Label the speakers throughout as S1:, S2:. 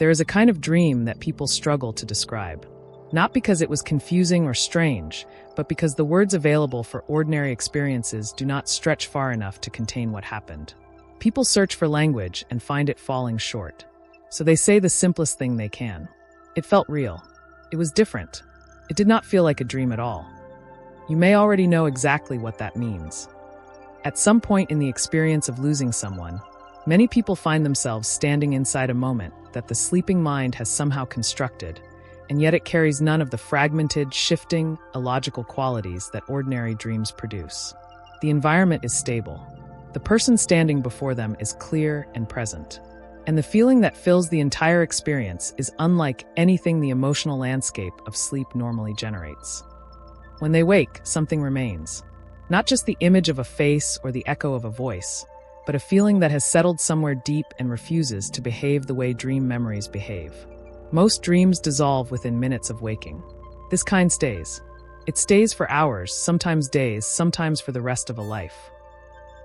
S1: There is a kind of dream that people struggle to describe. Not because it was confusing or strange, but because the words available for ordinary experiences do not stretch far enough to contain what happened. People search for language and find it falling short. So they say the simplest thing they can. It felt real. It was different. It did not feel like a dream at all. You may already know exactly what that means. At some point in the experience of losing someone, many people find themselves standing inside a moment that the sleeping mind has somehow constructed, and yet it carries none of the fragmented, shifting, illogical qualities that ordinary dreams produce. The environment is stable. The person standing before them is clear and present. And the feeling that fills the entire experience is unlike anything the emotional landscape of sleep normally generates. When they wake, something remains. Not just the image of a face or the echo of a voice, but a feeling that has settled somewhere deep and refuses to behave the way dream memories behave. Most dreams dissolve within minutes of waking. This kind stays. It stays for hours, sometimes days, sometimes for the rest of a life.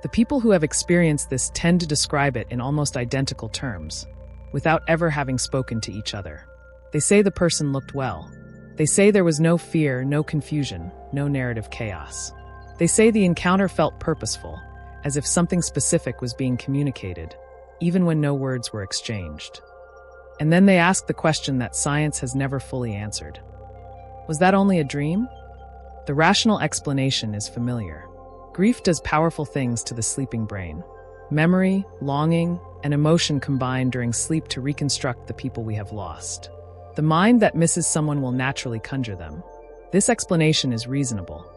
S1: The people who have experienced this tend to describe it in almost identical terms, without ever having spoken to each other. They say the person looked well. They say there was no fear, no confusion, no narrative chaos. They say the encounter felt purposeful, as if something specific was being communicated, even when no words were exchanged. And then they ask the question that science has never fully answered. Was that only a dream? The rational explanation is familiar. Grief does powerful things to the sleeping brain. Memory, longing, and emotion combine during sleep to reconstruct the people we have lost. The mind that misses someone will naturally conjure them. This explanation is reasonable.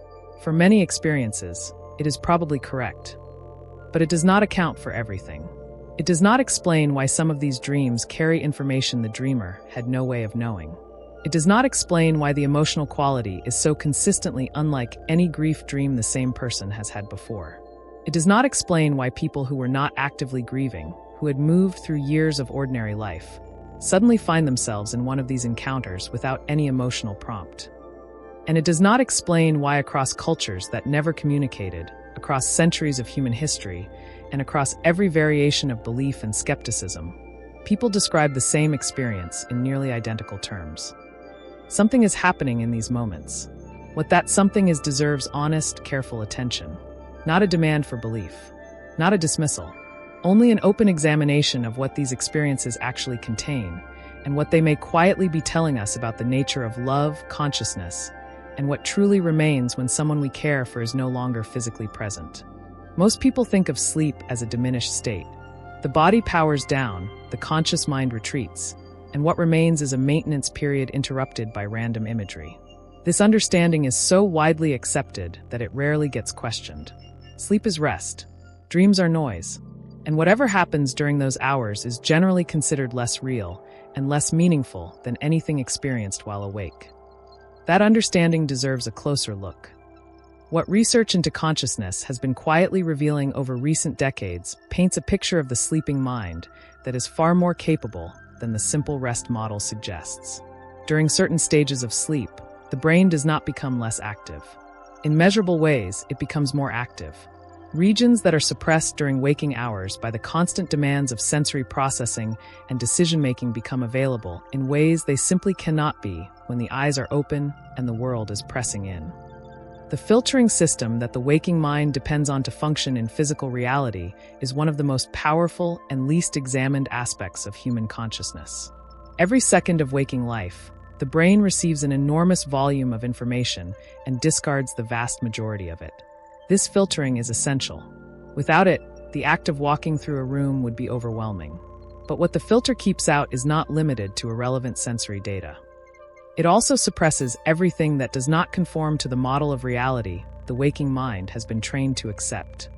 S1: For many experiences, it is probably correct. But it does not account for everything. It does not explain why some of these dreams carry information the dreamer had no way of knowing. It does not explain why the emotional quality is so consistently unlike any grief dream the same person has had before. It does not explain why people who were not actively grieving, who had moved through years of ordinary life, suddenly find themselves in one of these encounters without any emotional prompt. And it does not explain why across cultures that never communicated, across centuries of human history, and across every variation of belief and skepticism, people describe the same experience in nearly identical terms. Something is happening in these moments. What that something is deserves honest, careful attention. Not a demand for belief. Not a dismissal. Only an open examination of what these experiences actually contain, and what they may quietly be telling us about the nature of love, consciousness, and what truly remains when someone we care for is no longer physically present. Most people think of sleep as a diminished state. The body powers down, the conscious mind retreats, and what remains is a maintenance period interrupted by random imagery. This understanding is so widely accepted that it rarely gets questioned. Sleep is rest. Dreams are noise. And whatever happens during those hours is generally considered less real and less meaningful than anything experienced while awake. That understanding deserves a closer look. What research into consciousness has been quietly revealing over recent decades paints a picture of the sleeping mind that is far more capable than the simple rest model suggests. During certain stages of sleep, the brain does not become less active. In measurable ways, it becomes more active. Regions that are suppressed during waking hours by the constant demands of sensory processing and decision-making become available in ways they simply cannot be when the eyes are open and the world is pressing in. The filtering system that the waking mind depends on to function in physical reality is one of the most powerful and least examined aspects of human consciousness. Every second of waking life, the brain receives an enormous volume of information and discards the vast majority of it. This filtering is essential. Without it, the act of walking through a room would be overwhelming. But what the filter keeps out is not limited to irrelevant sensory data. It also suppresses everything that does not conform to the model of reality the waking mind has been trained to accept.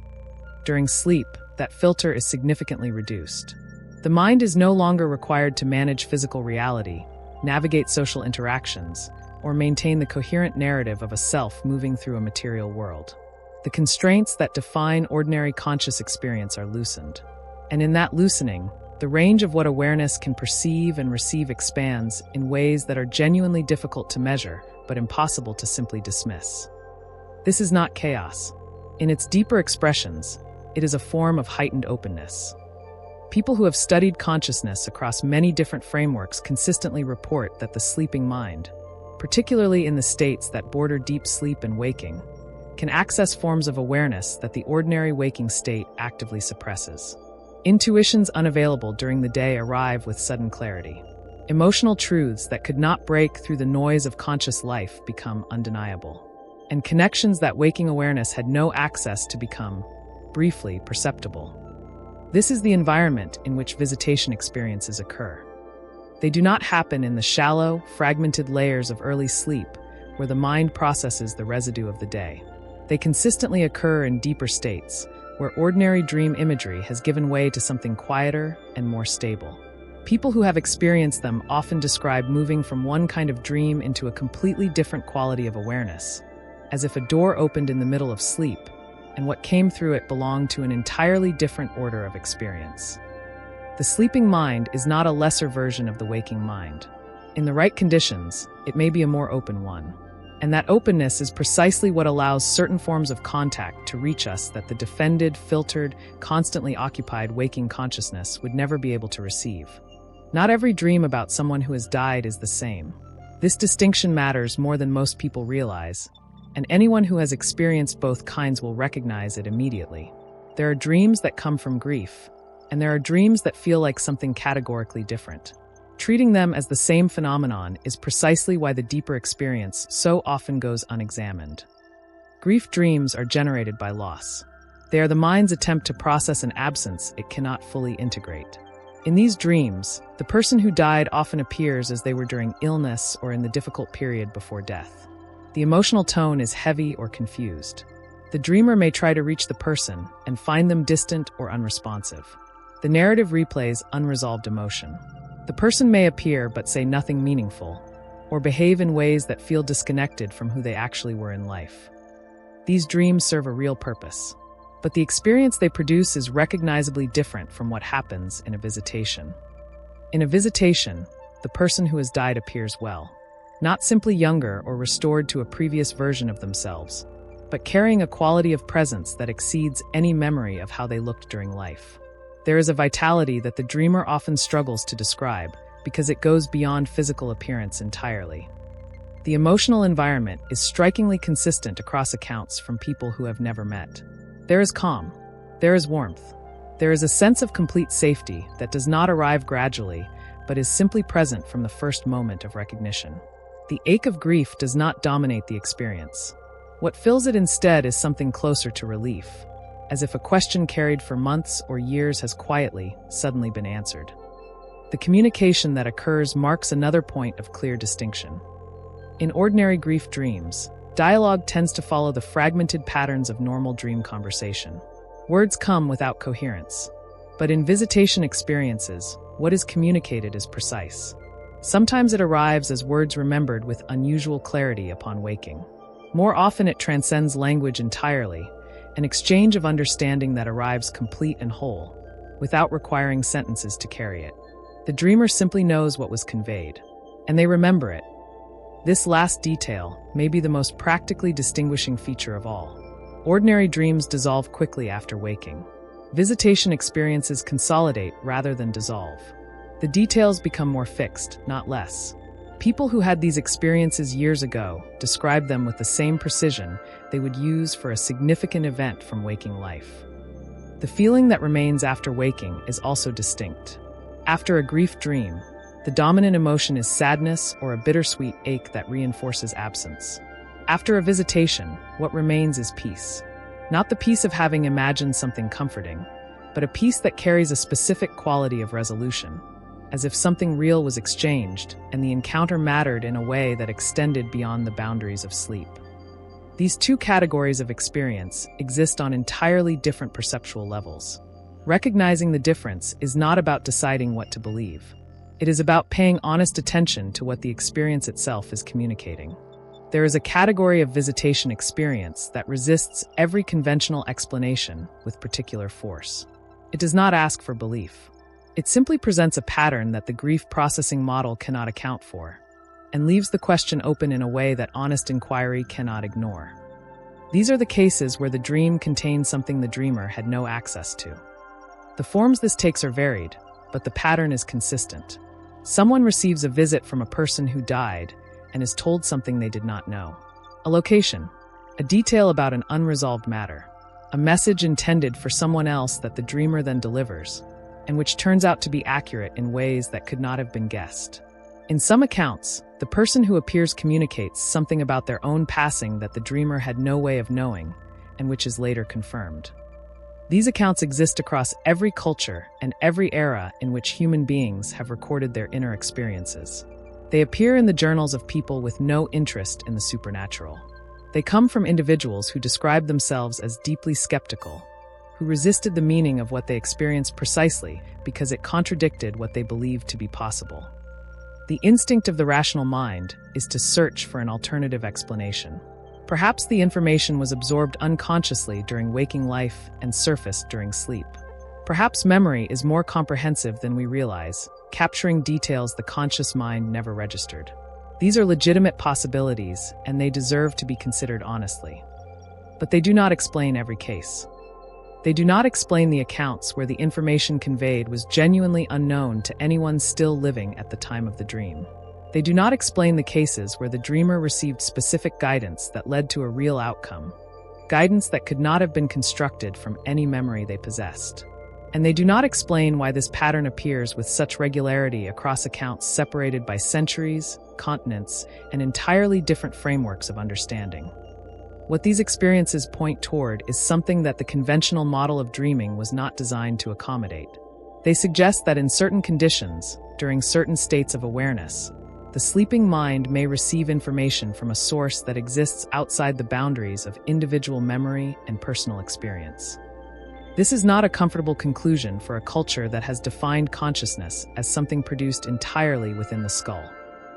S1: During sleep, that filter is significantly reduced. The mind is no longer required to manage physical reality, navigate social interactions, or maintain the coherent narrative of a self moving through a material world. The constraints that define ordinary conscious experience are loosened. And in that loosening, the range of what awareness can perceive and receive expands in ways that are genuinely difficult to measure, but impossible to simply dismiss. This is not chaos. In its deeper expressions, it is a form of heightened openness. People who have studied consciousness across many different frameworks consistently report that the sleeping mind, particularly in the states that border deep sleep and waking, can access forms of awareness that the ordinary waking state actively suppresses. Intuitions unavailable during the day arrive with sudden clarity. Emotional truths that could not break through the noise of conscious life become undeniable. And connections that waking awareness had no access to become, briefly, perceptible. This is the environment in which visitation experiences occur. They do not happen in the shallow, fragmented layers of early sleep where the mind processes the residue of the day. They consistently occur in deeper states, where ordinary dream imagery has given way to something quieter and more stable. People who have experienced them often describe moving from one kind of dream into a completely different quality of awareness, as if a door opened in the middle of sleep, and what came through it belonged to an entirely different order of experience. The sleeping mind is not a lesser version of the waking mind. In the right conditions, it may be a more open one. And that openness is precisely what allows certain forms of contact to reach us that the defended, filtered, constantly occupied waking consciousness would never be able to receive. Not every dream about someone who has died is the same. This distinction matters more than most people realize, and anyone who has experienced both kinds will recognize it immediately. There are dreams that come from grief, and there are dreams that feel like something categorically different. Treating them as the same phenomenon is precisely why the deeper experience so often goes unexamined. Grief dreams are generated by loss. They are the mind's attempt to process an absence it cannot fully integrate. In these dreams, the person who died often appears as they were during illness or in the difficult period before death. The emotional tone is heavy or confused. The dreamer may try to reach the person and find them distant or unresponsive. The narrative replays unresolved emotion. The person may appear but say nothing meaningful, or behave in ways that feel disconnected from who they actually were in life. These dreams serve a real purpose, but the experience they produce is recognizably different from what happens in a visitation. In a visitation, the person who has died appears well, not simply younger or restored to a previous version of themselves, but carrying a quality of presence that exceeds any memory of how they looked during life. There is a vitality that the dreamer often struggles to describe because it goes beyond physical appearance entirely. The emotional environment is strikingly consistent across accounts from people who have never met. There is calm. There is warmth. There is a sense of complete safety that does not arrive gradually, but is simply present from the first moment of recognition. The ache of grief does not dominate the experience. What fills it instead is something closer to relief, as if a question carried for months or years has quietly, suddenly been answered. The communication that occurs marks another point of clear distinction. In ordinary grief dreams, dialogue tends to follow the fragmented patterns of normal dream conversation. Words come without coherence. But in visitation experiences, what is communicated is precise. Sometimes it arrives as words remembered with unusual clarity upon waking. More often it transcends language entirely, an exchange of understanding that arrives complete and whole, without requiring sentences to carry it. The dreamer simply knows what was conveyed, and they remember it. This last detail may be the most practically distinguishing feature of all. Ordinary dreams dissolve quickly after waking. Visitation experiences consolidate rather than dissolve. The details become more fixed, not less. People who had these experiences years ago describe them with the same precision they would use for a significant event from waking life. The feeling that remains after waking is also distinct. After a grief dream, the dominant emotion is sadness or a bittersweet ache that reinforces absence. After a visitation, what remains is peace. Not the peace of having imagined something comforting, but a peace that carries a specific quality of resolution, as if something real was exchanged and the encounter mattered in a way that extended beyond the boundaries of sleep. These two categories of experience exist on entirely different perceptual levels. Recognizing the difference is not about deciding what to believe. It is about paying honest attention to what the experience itself is communicating. There is a category of visitation experience that resists every conventional explanation with particular force. It does not ask for belief. It simply presents a pattern that the grief processing model cannot account for, and leaves the question open in a way that honest inquiry cannot ignore. These are the cases where the dream contains something the dreamer had no access to. The The forms this takes are varied, but the pattern is consistent. Someone receives a visit from a person who died and is told something they did not know. A location, a detail about an unresolved matter, a message intended for someone else that the dreamer then delivers, and which turns out to be accurate in ways that could not have been guessed. In some accounts, the person who appears communicates something about their own passing that the dreamer had no way of knowing, and which is later confirmed. These accounts exist across every culture and every era in which human beings have recorded their inner experiences. They appear in the journals of people with no interest in the supernatural. They come from individuals who describe themselves as deeply skeptical, who resisted the meaning of what they experienced precisely because it contradicted what they believed to be possible. The instinct of the rational mind is to search for an alternative explanation. Perhaps the information was absorbed unconsciously during waking life and surfaced during sleep. Perhaps memory is more comprehensive than we realize, capturing details the conscious mind never registered. These are legitimate possibilities, and they deserve to be considered honestly. But they do not explain every case. They do not explain the accounts where the information conveyed was genuinely unknown to anyone still living at the time of the dream. They do not explain the cases where the dreamer received specific guidance that led to a real outcome, guidance that could not have been constructed from any memory they possessed. And they do not explain why this pattern appears with such regularity across accounts separated by centuries, continents, and entirely different frameworks of understanding. What these experiences point toward is something that the conventional model of dreaming was not designed to accommodate. They suggest that in certain conditions, during certain states of awareness, the sleeping mind may receive information from a source that exists outside the boundaries of individual memory and personal experience. This is not a comfortable conclusion for a culture that has defined consciousness as something produced entirely within the skull.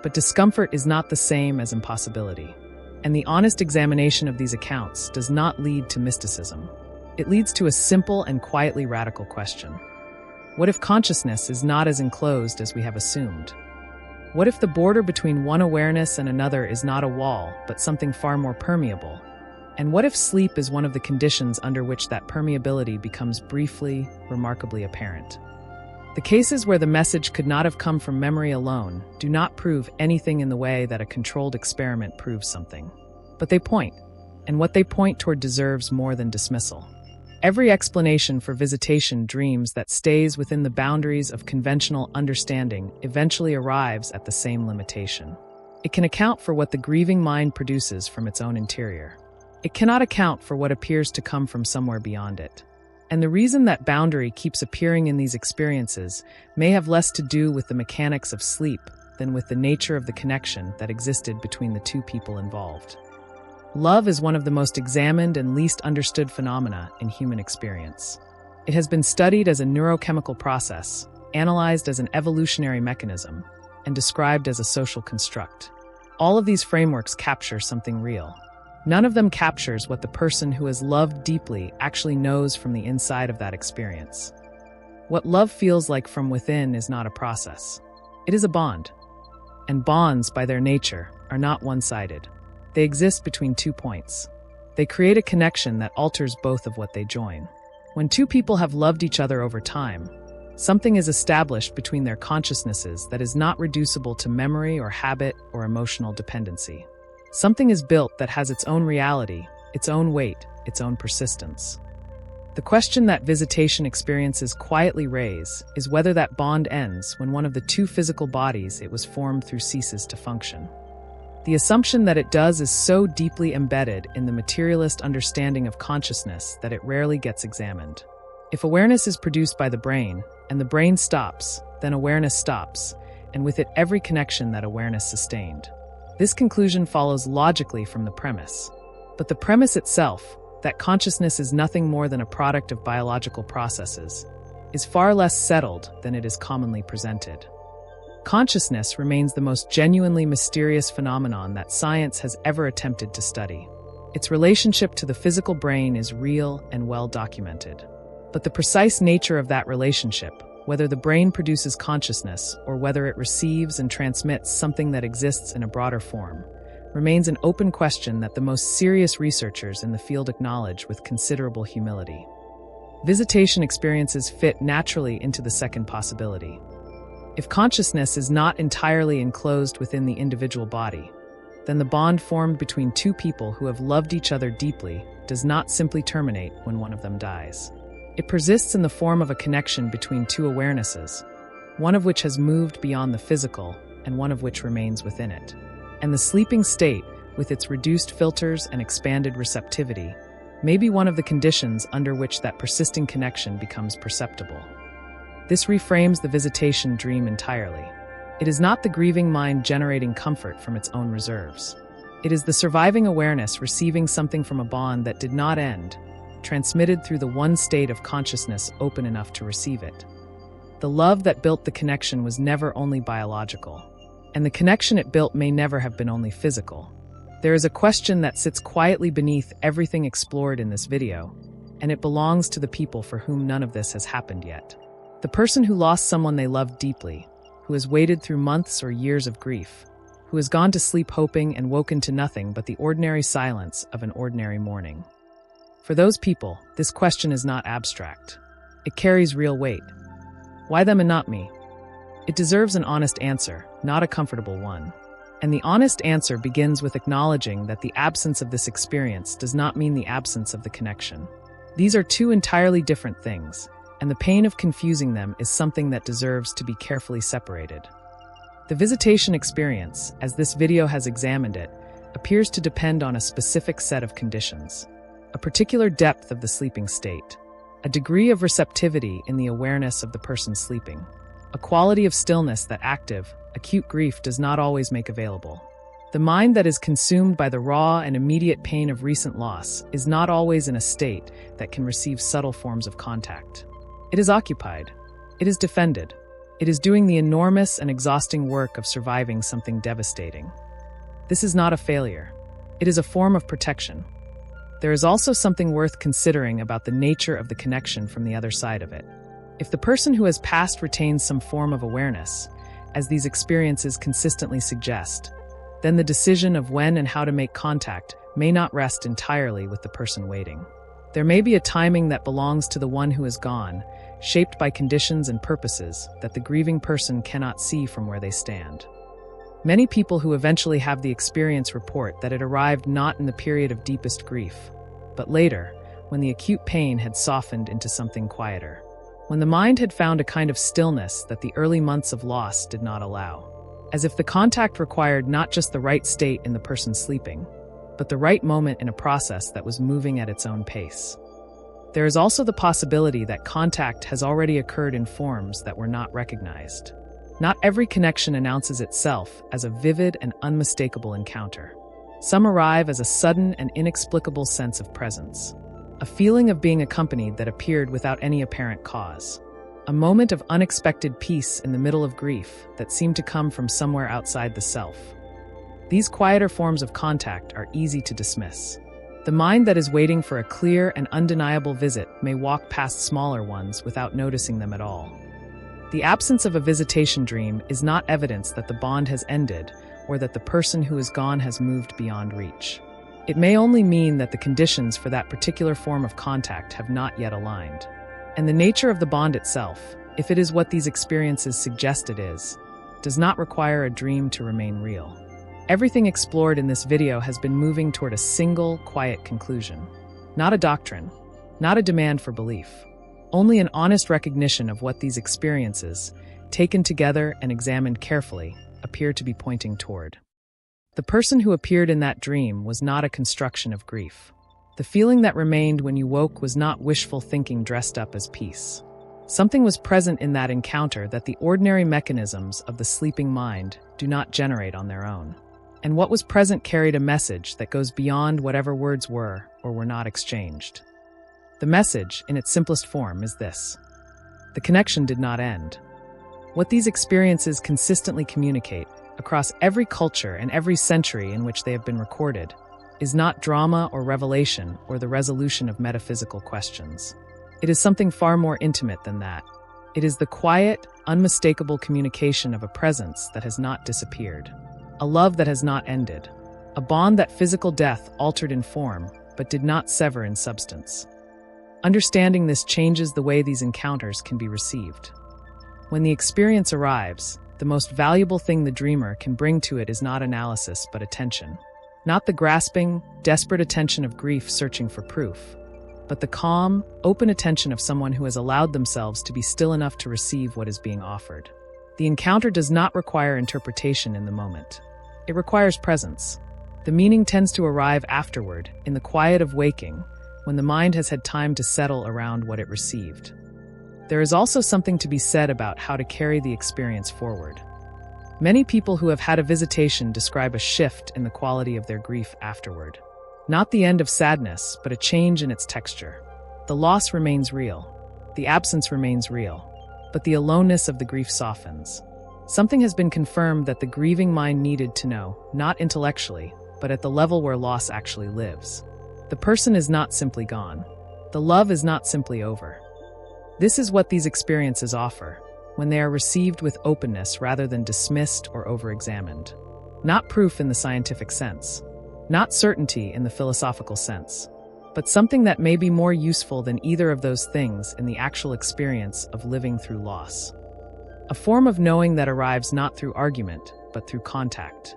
S1: But discomfort is not the same as impossibility. And the honest examination of these accounts does not lead to mysticism. It leads to a simple and quietly radical question. What if consciousness is not as enclosed as we have assumed? What if the border between one awareness and another is not a wall, but something far more permeable? And what if sleep is one of the conditions under which that permeability becomes briefly, remarkably apparent? The cases where the message could not have come from memory alone do not prove anything in the way that a controlled experiment proves something. But they point, and what they point toward deserves more than dismissal. Every explanation for visitation dreams that stays within the boundaries of conventional understanding eventually arrives at the same limitation. It can account for what the grieving mind produces from its own interior. It cannot account for what appears to come from somewhere beyond it. And the reason that boundary keeps appearing in these experiences may have less to do with the mechanics of sleep than with the nature of the connection that existed between the two people involved. Love is one of the most examined and least understood phenomena in human experience. It has been studied as a neurochemical process, analyzed as an evolutionary mechanism, and described as a social construct. All of these frameworks capture something real. None of them captures what the person who has loved deeply actually knows from the inside of that experience. What love feels like from within is not a process. It is a bond. And bonds, by their nature, are not one-sided. They exist between 2 points. They create a connection that alters both of what they join. When two people have loved each other over time, something is established between their consciousnesses that is not reducible to memory or habit or emotional dependency. Something is built that has its own reality, its own weight, its own persistence. The question that visitation experiences quietly raise is whether that bond ends when one of the two physical bodies it was formed through ceases to function. The assumption that it does is so deeply embedded in the materialist understanding of consciousness that it rarely gets examined. If awareness is produced by the brain, and the brain stops, then awareness stops, and with it every connection that awareness sustained. This conclusion follows logically from the premise. But the premise itself, that consciousness is nothing more than a product of biological processes, is far less settled than it is commonly presented. Consciousness remains the most genuinely mysterious phenomenon that science has ever attempted to study. Its relationship to the physical brain is real and well documented. But the precise nature of that relationship, whether the brain produces consciousness or whether it receives and transmits something that exists in a broader form, remains an open question that the most serious researchers in the field acknowledge with considerable humility. Visitation experiences fit naturally into the second possibility. If consciousness is not entirely enclosed within the individual body, then the bond formed between two people who have loved each other deeply does not simply terminate when one of them dies. It persists in the form of a connection between two awarenesses, one of which has moved beyond the physical and one of which remains within it. And the sleeping state, with its reduced filters and expanded receptivity, may be one of the conditions under which that persisting connection becomes perceptible. This reframes the visitation dream entirely. It is not the grieving mind generating comfort from its own reserves. It is the surviving awareness receiving something from a bond that did not end, transmitted through the one state of consciousness open enough to receive it. The love that built the connection was never only biological, and the connection it built may never have been only physical. There is a question that sits quietly beneath everything explored in this video, and it belongs to the people for whom none of this has happened yet. The person who lost someone they loved deeply, who has waded through months or years of grief, who has gone to sleep hoping and woken to nothing but the ordinary silence of an ordinary morning. For those people, this question is not abstract. It carries real weight. Why them and not me? It deserves an honest answer, not a comfortable one. And the honest answer begins with acknowledging that the absence of this experience does not mean the absence of the connection. These are two entirely different things, and the pain of confusing them is something that deserves to be carefully separated. The visitation experience, as this video has examined it, appears to depend on a specific set of conditions, a particular depth of the sleeping state, a degree of receptivity in the awareness of the person sleeping, a quality of stillness that active, acute grief does not always make available. The mind that is consumed by the raw and immediate pain of recent loss is not always in a state that can receive subtle forms of contact. It is occupied. It is defended. It is doing the enormous and exhausting work of surviving something devastating. This is not a failure. It is a form of protection. There is also something worth considering about the nature of the connection from the other side of it. If the person who has passed retains some form of awareness, as these experiences consistently suggest, then the decision of when and how to make contact may not rest entirely with the person waiting. There may be a timing that belongs to the one who is gone, shaped by conditions and purposes that the grieving person cannot see from where they stand. Many people who eventually have the experience report that it arrived not in the period of deepest grief, but later, when the acute pain had softened into something quieter, when the mind had found a kind of stillness that the early months of loss did not allow, as if the contact required not just the right state in the person sleeping, but the right moment in a process that was moving at its own pace. There is also the possibility that contact has already occurred in forms that were not recognized. Not every connection announces itself as a vivid and unmistakable encounter. Some arrive as a sudden and inexplicable sense of presence, a feeling of being accompanied that appeared without any apparent cause, a moment of unexpected peace in the middle of grief that seemed to come from somewhere outside the self. These quieter forms of contact are easy to dismiss. The mind that is waiting for a clear and undeniable visit may walk past smaller ones without noticing them at all. The absence of a visitation dream is not evidence that the bond has ended or that the person who is gone has moved beyond reach. It may only mean that the conditions for that particular form of contact have not yet aligned. And the nature of the bond itself, if it is what these experiences suggest it is, does not require a dream to remain real. Everything explored in this video has been moving toward a single, quiet conclusion. Not a doctrine, not a demand for belief. Only an honest recognition of what these experiences, taken together and examined carefully, appear to be pointing toward. The person who appeared in that dream was not a construction of grief. The feeling that remained when you woke was not wishful thinking dressed up as peace. Something was present in that encounter that the ordinary mechanisms of the sleeping mind do not generate on their own. And what was present carried a message that goes beyond whatever words were or were not exchanged. The message, in its simplest form, is this: the connection did not end. What these experiences consistently communicate, across every culture and every century in which they have been recorded, is not drama or revelation or the resolution of metaphysical questions. It is something far more intimate than that. It is the quiet, unmistakable communication of a presence that has not disappeared. A love that has not ended, a bond that physical death altered in form but did not sever in substance. Understanding this changes the way these encounters can be received. When the experience arrives, the most valuable thing the dreamer can bring to it is not analysis but attention. Not the grasping, desperate attention of grief searching for proof, but the calm, open attention of someone who has allowed themselves to be still enough to receive what is being offered. The encounter does not require interpretation in the moment. It requires presence. The meaning tends to arrive afterward, in the quiet of waking, when the mind has had time to settle around what it received. There is also something to be said about how to carry the experience forward. Many people who have had a visitation describe a shift in the quality of their grief afterward. Not the end of sadness, but a change in its texture. The loss remains real. The absence remains real. But the aloneness of the grief softens. Something has been confirmed that the grieving mind needed to know, not intellectually, but at the level where loss actually lives. The person is not simply gone. The love is not simply over. This is what these experiences offer, when they are received with openness rather than dismissed or over-examined. Not proof in the scientific sense, not certainty in the philosophical sense, but something that may be more useful than either of those things in the actual experience of living through loss. A form of knowing that arrives not through argument, but through contact.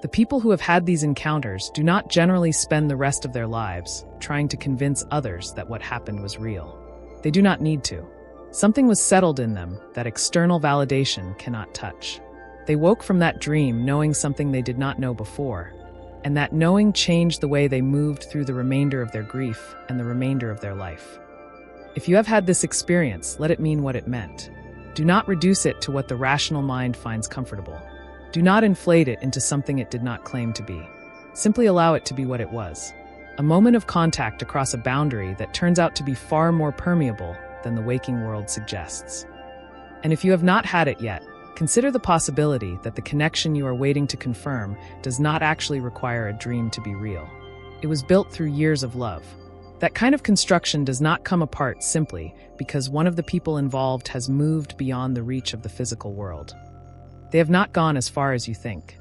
S1: The people who have had these encounters do not generally spend the rest of their lives trying to convince others that what happened was real. They do not need to. Something was settled in them that external validation cannot touch. They woke from that dream knowing something they did not know before, and that knowing changed the way they moved through the remainder of their grief and the remainder of their life. If you have had this experience, let it mean what it meant. Do not reduce it to what the rational mind finds comfortable. Do not inflate it into something it did not claim to be. Simply allow it to be what it was. A moment of contact across a boundary that turns out to be far more permeable than the waking world suggests. And if you have not had it yet, consider the possibility that the connection you are waiting to confirm does not actually require a dream to be real. It was built through years of love. That kind of construction does not come apart simply because one of the people involved has moved beyond the reach of the physical world. They have not gone as far as you think.